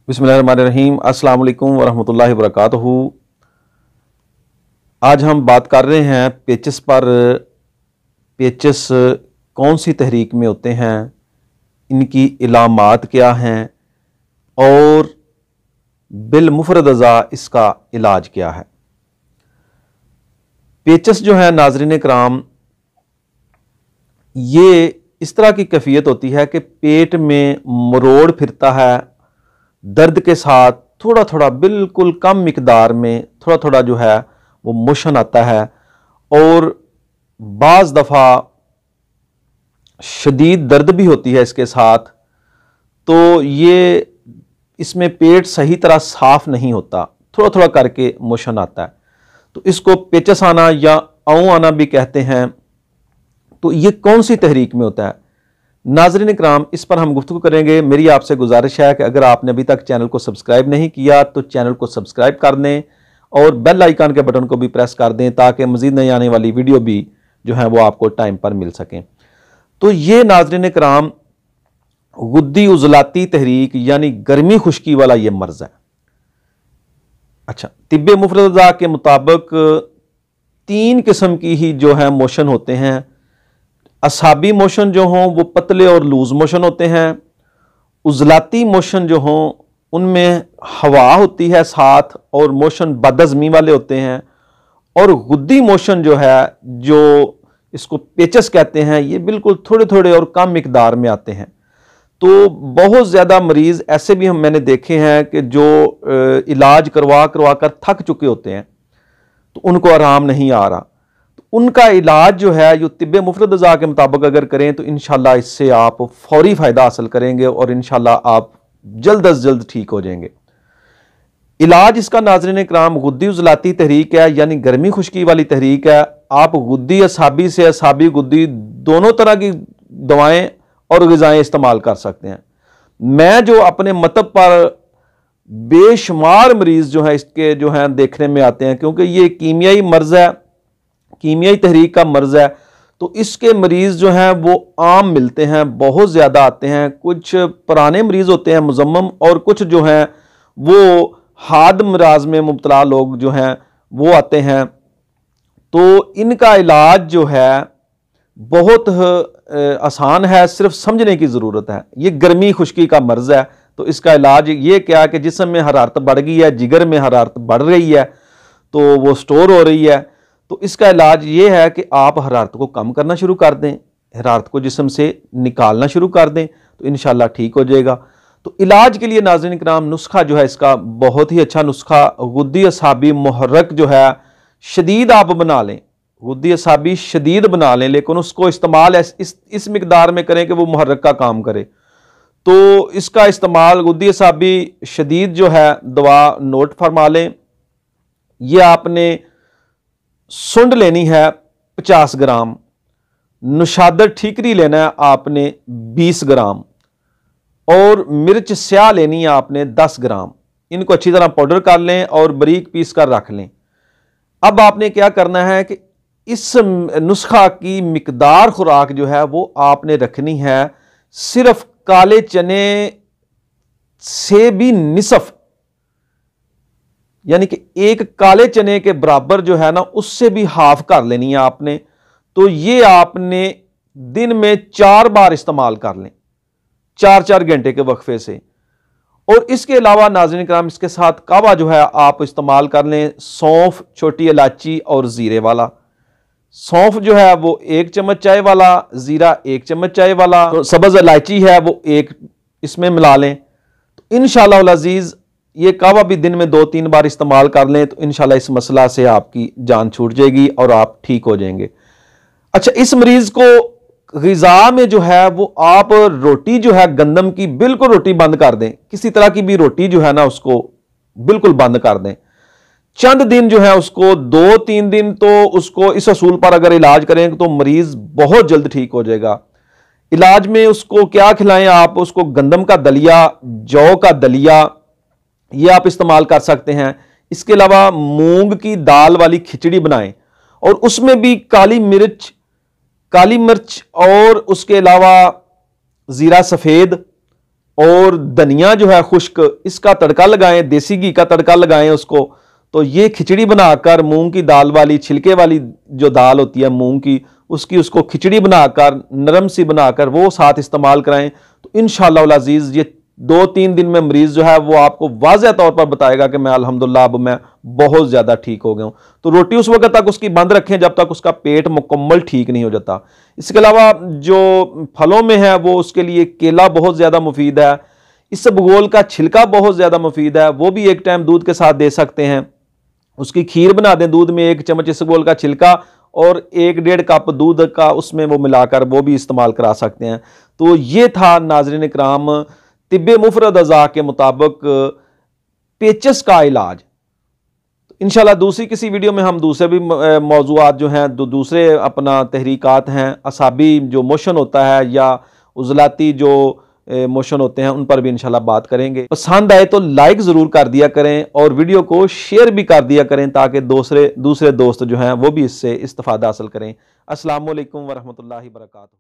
बिस्मिल्लाहिर्रहमानिर्रहीम। अस्सलाम वालेकुम वरहमतुल्लाहि वबरकातुहू। आज हम बात कर रहे हैं पेचिस पर। पेचिस कौन सी तहरीक में होते हैं, इनकी इलामात क्या हैं और बिल मुफरदज़ा इसका इलाज क्या है। पेचिस जो है नाज़रीन कराम, ये इस तरह की कैफियत होती है कि पेट में मरोड़ फिरता है, दर्द के साथ थोड़ा थोड़ा बिल्कुल कम मिकदार में थोड़ा थोड़ा जो है वो मोशन आता है और बाज़ दफ़ा शदीद दर्द भी होती है इसके साथ। तो ये इसमें पेट सही तरह साफ नहीं होता, थोड़ा थोड़ा करके मोशन आता है, तो इसको पेचिस आना या औं आना भी कहते हैं। तो ये कौन सी तहरीक में होता है नाज़रीन इकराम, इस पर हम गुफ्तगू करेंगे। मेरी आपसे गुजारिश है कि अगर आपने अभी तक चैनल को सब्सक्राइब नहीं किया तो चैनल को सब्सक्राइब कर दें और बेल आइकन के बटन को भी प्रेस कर दें ताकि मज़ीद नई आने वाली वीडियो भी जो है वो आपको टाइम पर मिल सकें। तो ये नाज़रीन इकराम गुद्दी उज़लाती तहरीक यानी गर्मी खुश्की वाला ये मर्ज़ है। अच्छा, तिब्बे मुफरदा के मुताबिक 3 किस्म की ही जो है मोशन होते हैं। असाबी मोशन जो हों वो पतले और लूज मोशन होते हैं। उज़लाती मोशन जो हों उनमें हवा होती है साथ और मोशन बदअज़मी वाले होते हैं। और गुद्दी मोशन जो है, जो इसको पेचिस कहते हैं, ये बिल्कुल थोड़े थोड़े और कम मिकदार में आते हैं। तो बहुत ज़्यादा मरीज़ ऐसे भी मैंने देखे हैं कि जो इलाज करवा करवा कर थक चुके होते हैं तो उनको आराम नहीं आ रहा। उनका इलाज जो है जो तिब्बे मुफरदज़ा के मुताबिक अगर करें तो इंशाल्लाह इससे आप फौरी फ़ायदा हासिल करेंगे और इंशाल्लाह आप जल्द अज जल्द ठीक हो जाएंगे। इलाज इसका नाज़रीन इकराम गुद्दी उज़लाती तहरीक है यानी गर्मी खुश्की वाली तहरीक है। आप गुद्दी असाबी से असाबी गुद्दी दोनों तरह की दवाएं और ग़िज़ाएं इस्तेमाल कर सकते हैं। मैं जो अपने मतब पर बेशुमार मरीज़ जो है इसके जो हैं देखने में आते हैं, क्योंकि ये कीमियाई मर्ज़ है, कीमियाई तहरीक का मर्ज़ है, तो इसके मरीज़ जो हैं वो आम मिलते हैं, बहुत ज़्यादा आते हैं। कुछ पुराने मरीज़ होते हैं मुज़म्मम और कुछ जो हैं वो हाद मराज में मुब्तला लोग जो हैं वो आते हैं। तो इनका इलाज जो है बहुत आसान है, सिर्फ समझने की ज़रूरत है। ये गर्मी खुश्की का मर्ज़ है, तो इसका इलाज ये क्या कि जिस्म में हरारत बढ़ गई है, जिगर में हरारत बढ़ रही है तो वो स्टोर हो रही है, तो इसका इलाज ये है कि आप हरारत को कम करना शुरू कर दें, हरारत को जिस्म से निकालना शुरू कर दें, तो इंशाल्लाह ठीक हो जाएगा। तो इलाज के लिए नाज़रीन इकराम नुस्खा जो है इसका बहुत ही अच्छा नुस्खा, गुद्दी असाबी मुहर्रक जो है शदीद आप बना लें, गुद्दी असाबी शदीद बना लें, लेकिन उसको इस्तेमाल इस मिकदार में करें कि वो मुहर्रक का काम करे। तो इसका इस्तेमाल गुद्दी असाबी शदीद जो है दवा नोट फरमा लें। ये आपने सुंड लेनी है 50 ग्राम, नुशादर ठीकरी लेना है आपने 20 ग्राम और मिर्च स्याह लेनी है आपने 10 ग्राम। इनको अच्छी तरह पाउडर कर लें और बारीक पीस कर रख लें। अब आपने क्या करना है कि इस नुस्खा की मिकदार खुराक जो है वो आपने रखनी है सिर्फ काले चने से भी निसफ, यानी कि एक काले चने के बराबर जो है ना उससे भी हाफ कर लेनी है आपने। तो ये आपने दिन में 4 बार इस्तेमाल कर लें, 4-4 घंटे के वक्फे से। और इसके अलावा नाज़रीन कराम इसके साथ कावा जो है आप इस्तेमाल कर लें, सौंफ, छोटी इलायची और ज़ीरे वाला। सौंफ जो है वो 1 चम्मच चाय वाला, ज़ीरा 1 चम्मच चाय वाला, तो सब्ज़ इलायची है वो 1 इसमें मिला लें। तो इंशाअल्लाह अज़ीज़ ये कावा भी दिन में 2-3 बार इस्तेमाल कर लें तो इंशाल्लाह इस मसला से आपकी जान छूट जाएगी और आप ठीक हो जाएंगे। अच्छा, इस मरीज को ग़िज़ा में जो है वो आप रोटी जो है गंदम की बिल्कुल रोटी बंद कर दें, किसी तरह की भी रोटी जो है ना उसको बिल्कुल बंद कर दें। चंद दिन जो है उसको 2-3 दिन तो उसको इस असूल पर अगर इलाज करें तो मरीज बहुत जल्द ठीक हो जाएगा। इलाज में उसको क्या खिलाएं आप, उसको गंदम का दलिया, जौ का दलिया ये आप इस्तेमाल कर सकते हैं। इसके अलावा मूंग की दाल वाली खिचड़ी बनाएं और उसमें भी काली मिर्च और उसके अलावा ज़ीरा सफ़ेद और धनिया जो है खुश्क, इसका तड़का लगाएं, देसी घी का तड़का लगाएं उसको। तो ये खिचड़ी बनाकर मूंग की दाल वाली, छिलके वाली जो दाल होती है मूंग की, उसकी उसको खिचड़ी बनाकर नरम सी बनाकर वो साथ इस्तेमाल कराएं। तो इंशाअल्लाह अल अज़ीज़ ये 2-3 दिन में मरीज जो है वो आपको वाज़ेह तौर पर बताएगा कि मैं अल्हम्दुलिल्लाह अब मैं बहुत ज़्यादा ठीक हो गया हूँ। तो रोटी उस वक्त तक उसकी बंद रखें जब तक उसका पेट मुकम्मल ठीक नहीं हो जाता। इसके अलावा जो फलों में है वो उसके लिए केला बहुत ज़्यादा मुफीद है, इसबगोल का छिलका बहुत ज़्यादा मुफीद है, वो भी एक टाइम दूध के साथ दे सकते हैं। उसकी खीर बना दें, दूध में 1 चम्मच इसबगोल का छिलका और 1-1.5 कप दूध का उसमें वो मिलाकर वो भी इस्तेमाल करा सकते हैं। तो ये था नाज़रीन इकराम तिब्बे मुफरद अज़ा के मुताबिक पेचिस का इलाज। इंशाल्लाह दूसरी किसी वीडियो में हम दूसरे भी मौज़ूआत जो हैं, दूसरे अपना तहरीकात हैं, असाबी जो मोशन होता है या उज़लाती जो मोशन होते हैं, उन पर भी इंशाल्लाह बात करेंगे। पसंद आए तो लाइक ज़रूर कर दिया करें और वीडियो को शेयर भी कर दिया करें ताकि दूसरे दोस्त जो हैं वो भी इससे इस्तिफ़ादा हासिल करें। अस्सलामु अलैकुम वरहमतुल्लाहि वबरकातुहू।